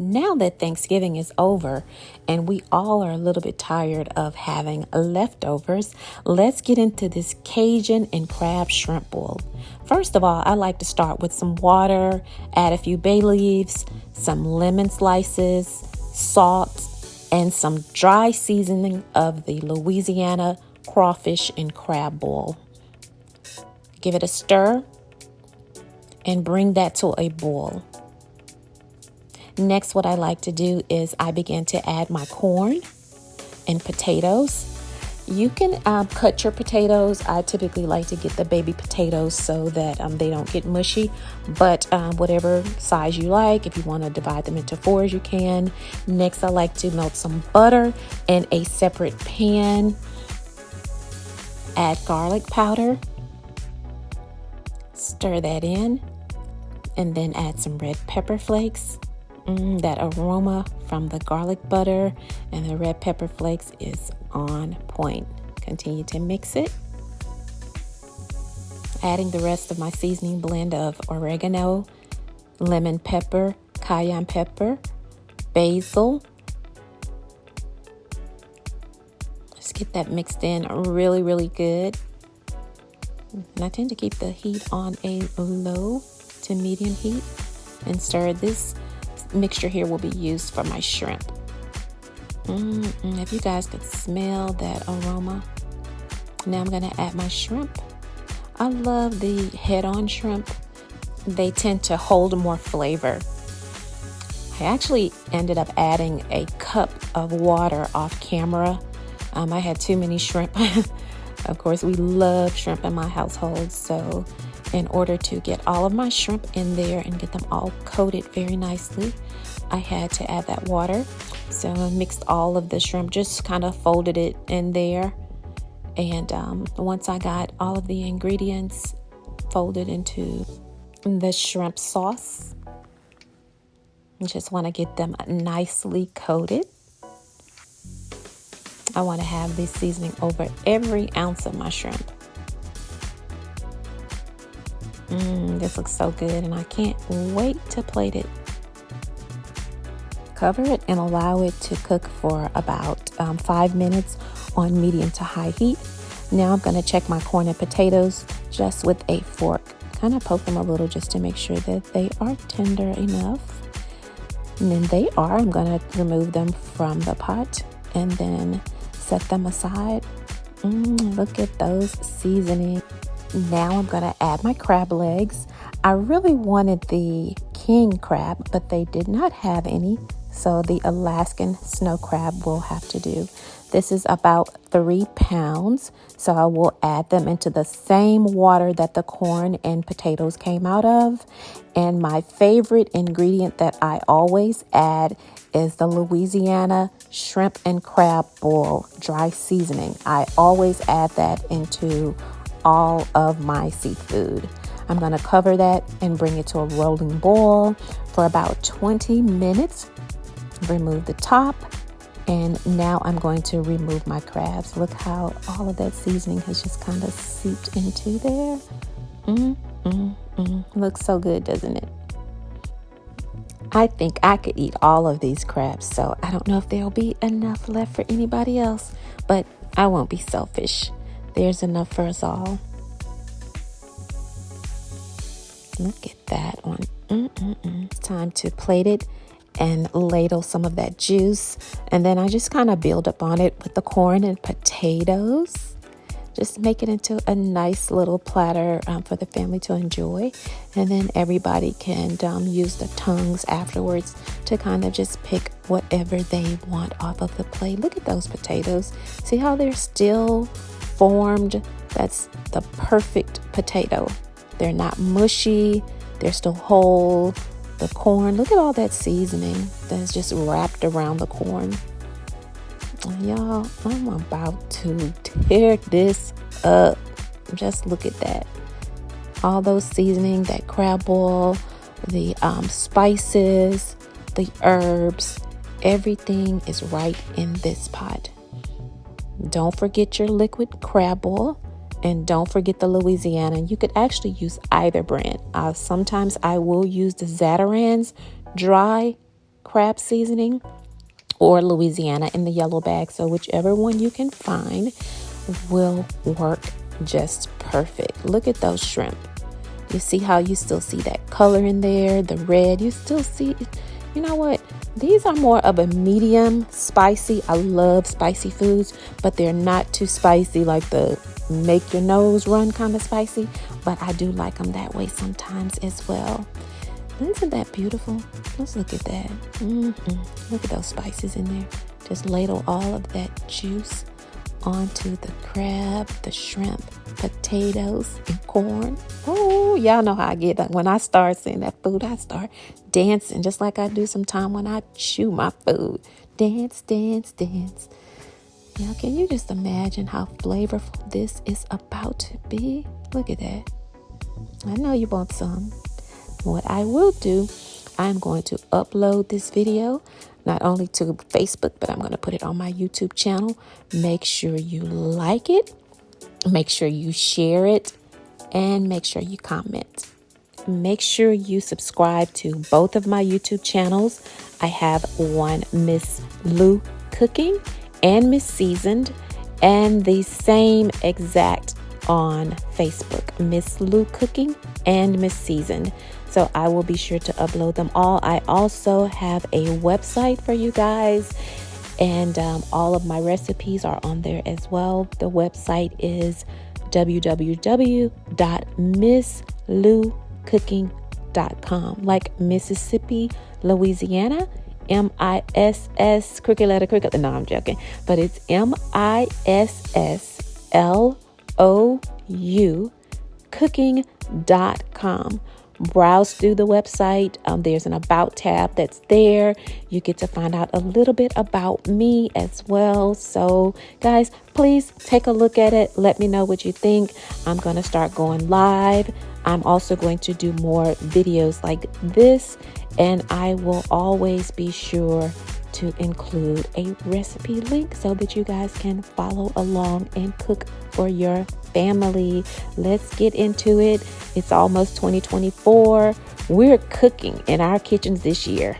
Now that Thanksgiving is over and we all are a little bit tired of having leftovers, let's get into this Cajun and crab shrimp boil. First of all, I like to start with some water, add a few bay leaves, some lemon slices, salt, and some dry seasoning of the Louisiana crawfish and crab boil. Give it a stir and bring that to a boil. Next, what I like to do is I begin to add my corn and potatoes. You can cut your potatoes. I typically like to get the baby potatoes so that they don't get mushy, but whatever size you like. If you want to divide them into fours, you can. Next, I like to melt some butter in a separate pan. Add garlic powder. Stir that in, and then add some red pepper flakes. That aroma from the garlic butter and the red pepper flakes is on point. Continue to mix it. Adding the rest of my seasoning blend of oregano, lemon pepper, cayenne pepper, basil. Just get that mixed in really, really good. And I tend to keep the heat on a low to medium heat and stir. This mixture here will be used for my shrimp. If you guys could smell that aroma. Now I'm going to add my shrimp. I love the head-on shrimp. They tend to hold more flavor. I actually ended up adding a cup of water off camera. I had too many shrimp. Of course, we love shrimp in my household, so in order to get all of my shrimp in there and get them all coated very nicely, I had to add that water. So I mixed all of the shrimp, just kind of folded it in there. And once I got all of the ingredients folded into the shrimp sauce, I just want to get them nicely coated. I want to have this seasoning over every ounce of my shrimp. This looks so good, and I can't wait to plate it. Cover it and allow it to cook for about 5 minutes on medium to high heat. Now I'm going to check my corn and potatoes just with a fork. Kind of poke them a little just to make sure that they are tender enough. And then they are. I'm going to remove them from the pot and then set them aside. Look at those seasonings. Now I'm going to add my crab legs. I really wanted the king crab, but they did not have any, so the Alaskan snow crab will have to do. This is about 3 pounds, so I will add them into the same water that the corn and potatoes came out of. And my favorite ingredient that I always add is the Louisiana shrimp and crab boil dry seasoning. I always add that into all of my seafood. I'm going to cover that and bring it to a rolling boil for about 20 minutes. Remove the top, and now I'm going to remove my crabs. Look how all of that seasoning has just kind of seeped into there. Looks so good, doesn't it? I think I could eat all of these crabs, so I don't know if there'll be enough left for anybody else, but I won't be selfish. There's enough for us all. Look at that one. It's time to plate it and ladle some of that juice. And then I just kind of build up on it with the corn and potatoes. Just make it into a nice little platter for the family to enjoy. And then everybody can use the tongues afterwards to kind of just pick whatever they want off of the plate. Look at those potatoes. See how they're still formed? That's the perfect potato. They're not mushy. They're still whole. The corn, look at all that seasoning that's just wrapped around the corn. Y'all, I'm about to tear this up. Just look at that. All those seasoning, that crab boil, the spices, the herbs, everything is right in this pot. Don't forget your liquid crab boil. And don't forget the Louisiana. You could actually use either brand. Sometimes I will use the Zatarain's dry crab seasoning or Louisiana in the yellow bag. So whichever one you can find will work just perfect. Look at those shrimp. You see how you still see that color in there, the red. You still see, you know what? These are more of a medium spicy. I love spicy foods, but they're not too spicy like the make your nose run kind of spicy. But I do like them that way sometimes as well. Isn't that beautiful? Let's look at that. Look at those spices in there. Just ladle all of that juice onto the crab, the shrimp, potatoes, and corn. Oh, y'all know how I get. When I start seeing that food, I start dancing just like I do sometimes when I chew my food. Dance, dance, dance. Now, can you just imagine how flavorful this is about to be? Look at that. I know you want some. What I will do, I'm going to upload this video not only to Facebook, but I'm going to put it on my YouTube channel. Make sure you like it, make sure you share it, and make sure you comment. Make sure you subscribe to both of my YouTube channels. I have one, Miss Lou Cooking and Miss Seasoned, and the same exact on Facebook, Miss Lou Cooking and Miss Seasoned. So I will be sure to upload them all. I also have a website for you guys, and all of my recipes are on there as well. The website is www.missloucooking.com, like Mississippi, Louisiana, MISS, crooked letter, crooked. No, I'm joking. But it's MISSLOU cooking.com. Browse through the website. There's an about tab that's there. You get to find out a little bit about me as well. So guys, please take a look at it. Let me know what you think. I'm going to start going live. I'm also going to do more videos like this, and I will always be sure to include a recipe link so that you guys can follow along and cook for your family. Let's get into it. It's almost 2024. We're cooking in our kitchens this year.